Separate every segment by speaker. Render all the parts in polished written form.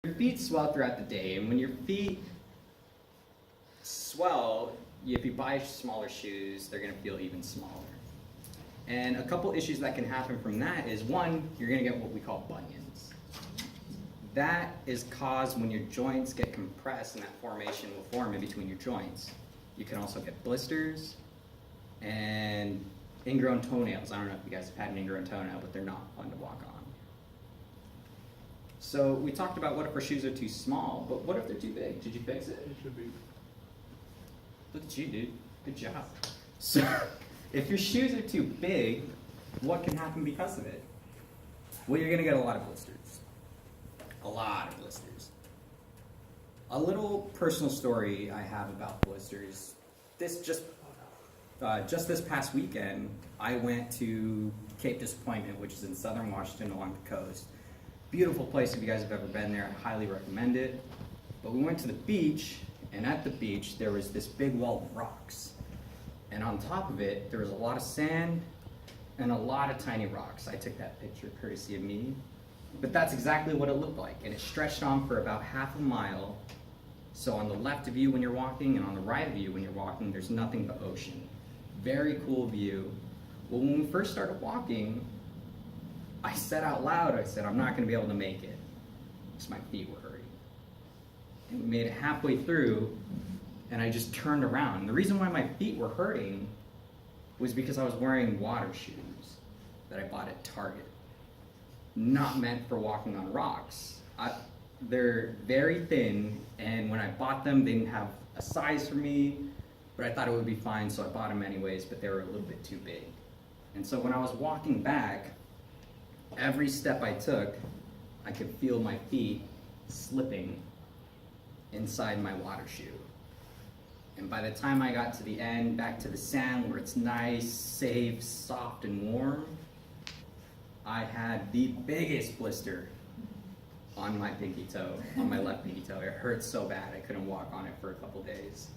Speaker 1: Your feet swell throughout the day, and when your feet swell, if you buy smaller shoes, they're going to feel even smaller. And a couple issues that can happen from that is, one, you're going to get what we call bunions. That is caused when your joints get compressed and that formation will form in between your joints. You can also get blisters and ingrown toenails. I don't know if you guys have had an ingrown toenail, but they're not fun to walk on. So we talked about what if our shoes are too small, but what if they're too big? Did you fix it?
Speaker 2: It should be.
Speaker 1: Look at you, dude. Good job. So if your shoes are too big, what can happen because of it? Well, you're going to get a lot of blisters. A lot of blisters. A little personal story I have about blisters. Just this past weekend, I went to Cape Disappointment, which is in southern Washington along the coast. Beautiful place. If you guys have ever been there, I highly recommend it. But we went to the beach, and at the beach there was this big wall of rocks. And on top of it, there was a lot of sand and a lot of tiny rocks. I took that picture courtesy of me. But that's exactly what it looked like. And it stretched on for about half a mile. So on the left of you when you're walking and on the right of you when you're walking, there's nothing but ocean. Very cool view. Well, when we first started walking, I said out loud, I said, I'm not going to be able to make it because my feet were hurting. And we made it halfway through, and I just turned around. And the reason why my feet were hurting was because I was wearing water shoes that I bought at Target. Not meant for walking on rocks. They're very thin, and when I bought them, they didn't have a size for me, but I thought it would be fine, so I bought them anyways, but they were a little bit too big. And so when I was walking back, every step I took, I could feel my feet slipping inside my water shoe. And by the time I got to the end, back to the sand where it's nice, safe, soft, and warm, I had the biggest blister on my pinky toe, on my left pinky toe. It hurt so bad I couldn't walk on it for a couple days.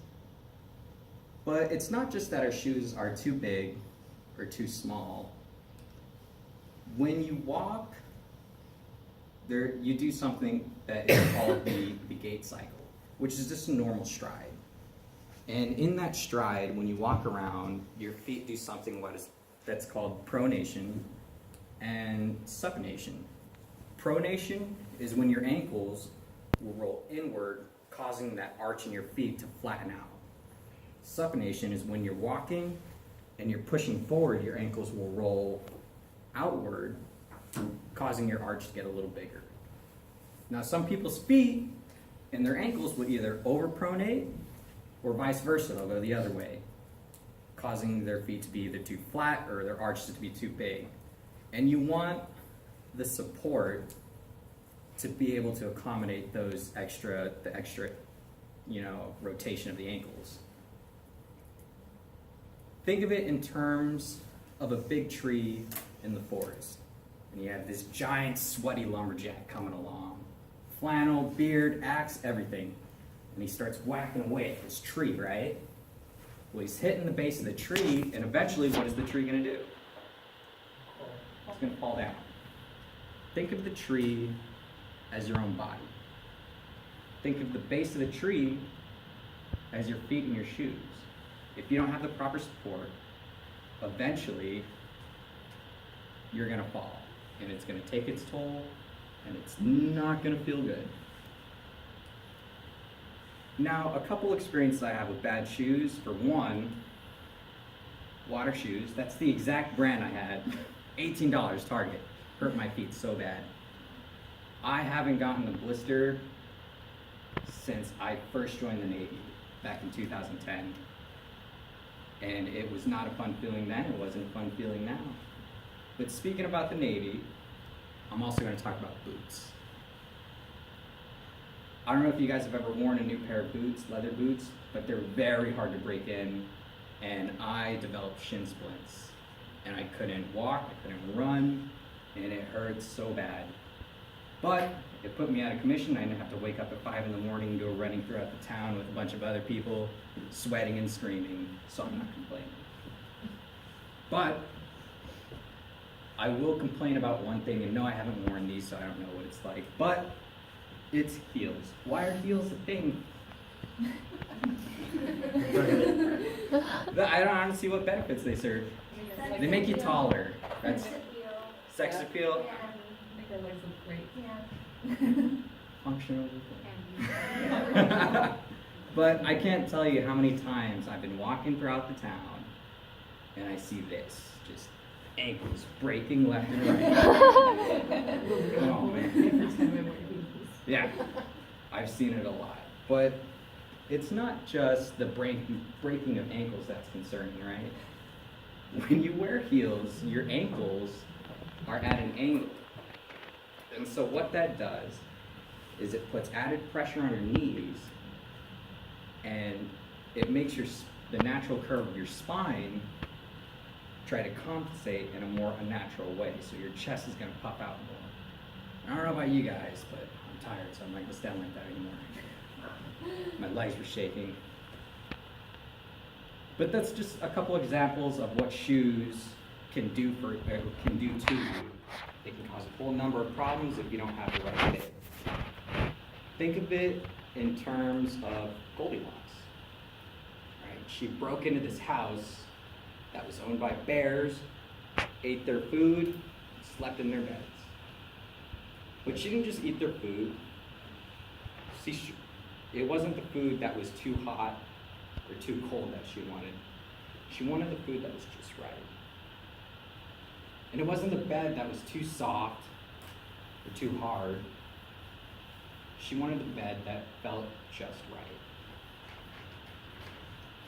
Speaker 1: But it's not just that our shoes are too big or too small. When you walk, you do something that is called the gait cycle, which is just a normal stride. And in that stride, when you walk around, your feet do something that's called pronation and supination. Pronation is when your ankles will roll inward, causing that arch in your feet to flatten out. Supination is when you're walking and you're pushing forward, your ankles will roll outward, causing your arch to get a little bigger. Now, some people's feet and their ankles would either overpronate or vice versa. They'll go the other way, causing their feet to be either too flat or their arches to be too big. And you want the support to be able to accommodate the extra, rotation of the ankles. Think of it in terms of a big tree in the forest. And you have this giant sweaty lumberjack coming along. Flannel, beard, axe, everything. And he starts whacking away at this tree, right? Well, he's hitting the base of the tree, and eventually what is the tree going to do? It's going to fall down. Think of the tree as your own body. Think of the base of the tree as your feet and your shoes. If you don't have the proper support, eventually you're going to fall. And it's going to take its toll, and it's not going to feel good. Now, a couple experiences I have with bad shoes. For one, water shoes. That's the exact brand I had. $18, Target. Hurt my feet so bad. I haven't gotten a blister since I first joined the Navy back in 2010. And it was not a fun feeling then. It wasn't a fun feeling now. But speaking about the Navy, I'm also going to talk about boots. I don't know if you guys have ever worn a new pair of boots, leather boots, but they're very hard to break in, and I developed shin splints. And I couldn't walk, I couldn't run, and it hurt so bad. But it put me out of commission. I didn't have to wake up at 5 in the morning and go running throughout the town with a bunch of other people, sweating and screaming, so I'm not complaining. But I will complain about one thing, and no, I haven't worn these, so I don't know what it's like. But It's heels. Why are heels a thing? I don't honestly see what benefits they serve. They make you taller. That's sex appeal.
Speaker 2: Make our legs look great.
Speaker 1: Functional. But I can't tell you how many times I've been walking throughout the town and I see this, just ankles breaking left and right. Oh man. Yeah, I've seen it a lot. But it's not just the breaking of ankles that's concerning, right? When you wear heels, your ankles are at an angle. And so what that does is it puts added pressure on your knees, and it makes the natural curve of your spine try to compensate in a more unnatural way. So your chest is gonna puff out more. I don't know about you guys, but I'm tired, so I'm not gonna stand like that anymore. My legs were shaking. But that's just a couple examples of what shoes can do to you. They can cause a whole number of problems if you don't have the right fit. Think of it in terms of Goldilocks. Right? She broke into this house that was owned by bears, ate their food, slept in their beds. But she didn't just eat their food. See, it wasn't the food that was too hot or too cold that she wanted. She wanted the food that was just right. And it wasn't the bed that was too soft or too hard. She wanted the bed that felt just right.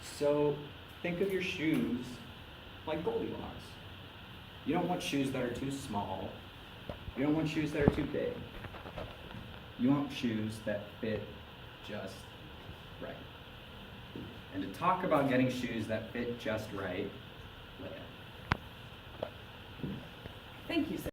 Speaker 1: So think of your shoes like Goldilocks. You don't want shoes that are too small. You don't want shoes that are too big. You want shoes that fit just right. And to talk about getting shoes that fit just right, Leah.
Speaker 2: Thank you, sir.